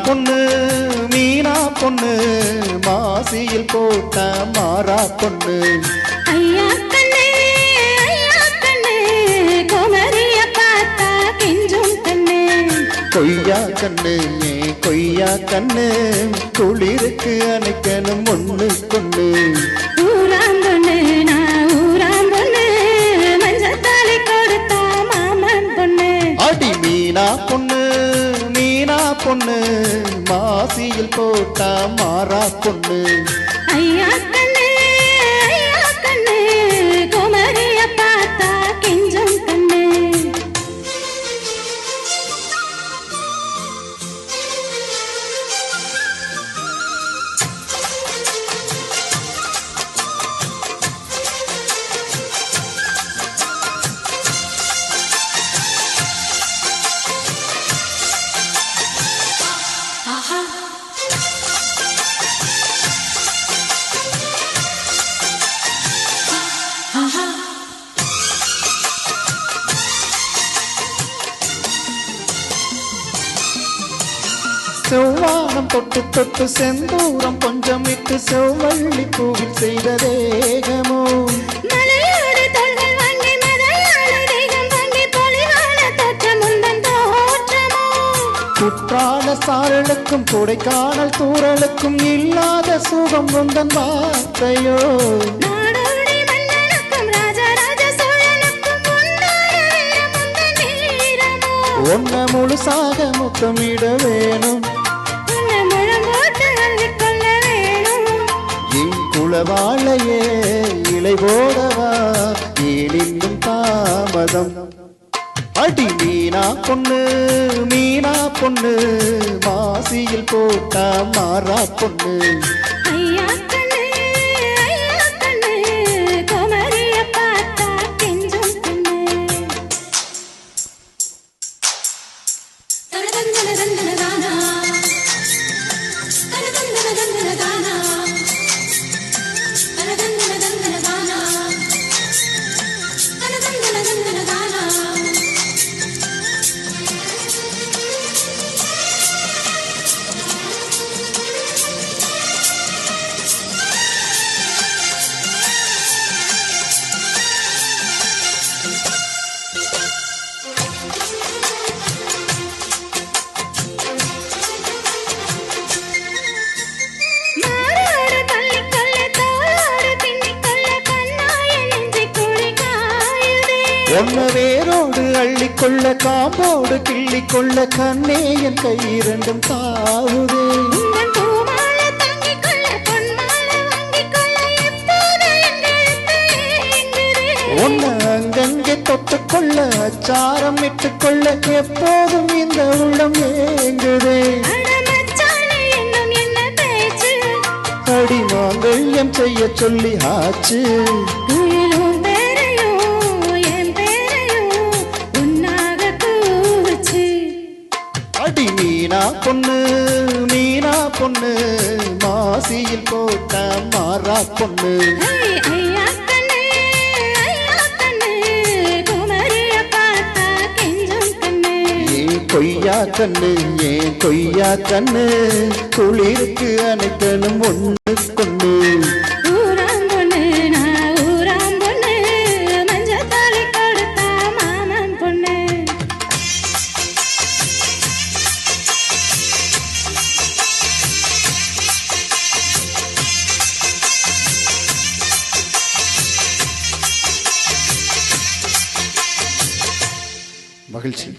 பொண்ணு மீனா பொண்ணு மாசியில் போட்ட மாறா பொண்ணு. ஐயா கண்ணே குமரிய பார்த்தா கெஞ்சும் கண்ணு. கொய்யா கண்ணு கொய்யா கண்ணு குளிருக்கு அணைக்கணும் ஒண்ணு கொண்டு. ஊராம்பொண்ணு நான் ஊராம்பொண்ணு மஞ்சத்தாலி கொடுத்தா மாமன் பொண்ணு. அடி மீனா பொண்ணு மீனா பொண்ணு மாசியில் போட்டா மாறா பொண்ணு. ஐயா கண்ணே குமரிய பார்த்தா கெஞ்சும் கண்ணு. செவ்வானம் தொட்டு தொட்டு செந்தூரம் கொஞ்சம் இட்டு செவ்வள்ளி பூவில் செய்த தேகமோ. மலையோடு தொல்கள் வாங்கி மலையாள தேகம் வாங்கி பொலிவான தோற்றம் உந்தன் தோற்றமோ. குற்றால சாரலுக்கும் கொடைக்கானல் தூரலுக்கும் இல்லாத சுகம் உந்தன் வார்த்தையோ. நாடோடி மன்னனுக்கும் ராஜராஜ சோழனுக்கும் உண்டான வீரம் உந்தன் வீரமோ. ஒன்ன முழுசாக முத்தமிட வேணும் உன்னை முழம் போட்டு அள்ளிக்கொள்ள வேணும். என் குலவாழையே இலை போடவா ஏன் இன்னும் தாமதம். அடி மீனா பொண்ணு மாசியில் போட்டா மாறா பொண்ணு. ஐயா கண்ணே குமரிய பார்த்தா கெஞ்சும் கண்ணு. தனதந்தன தந்தன தானா தனதந்தன தந்தன தானா தனதந்தன தந்தன தானா தனதந்தன தந்தன தானா. ஒன்ன வேரோடு அள்ளிக்கொள்ள காம்போடு கிள்ளிக்கொள்ள கண்ணே என் கை இரண்டும் தாவுதே. ஒன்ன அங்கங்கே தொட்டுக்கொள்ள அச்சாரம் இட்டுக்கொள்ள எப்போதும் இந்த உள்ளம் ஏங்குதே. அடிமாங்கல்யம் செய்ய சொல்லி ஆச்சு. அடி மீனா பொண்ணு மாசியில் போட்ட மாறா பொண்ணு. கொய்யா கண்ணு கொய்யா கண்ணு குளிருக்கு அனைத்தனும் ஒண்ணு கொண்டு. ஊராம்பொண்ணு நான் ஊராம்பொண்ணு மஞ்சத்தாலி கொடுத்தா மாமன் பொண்ணு. மகிழ்ச்சி.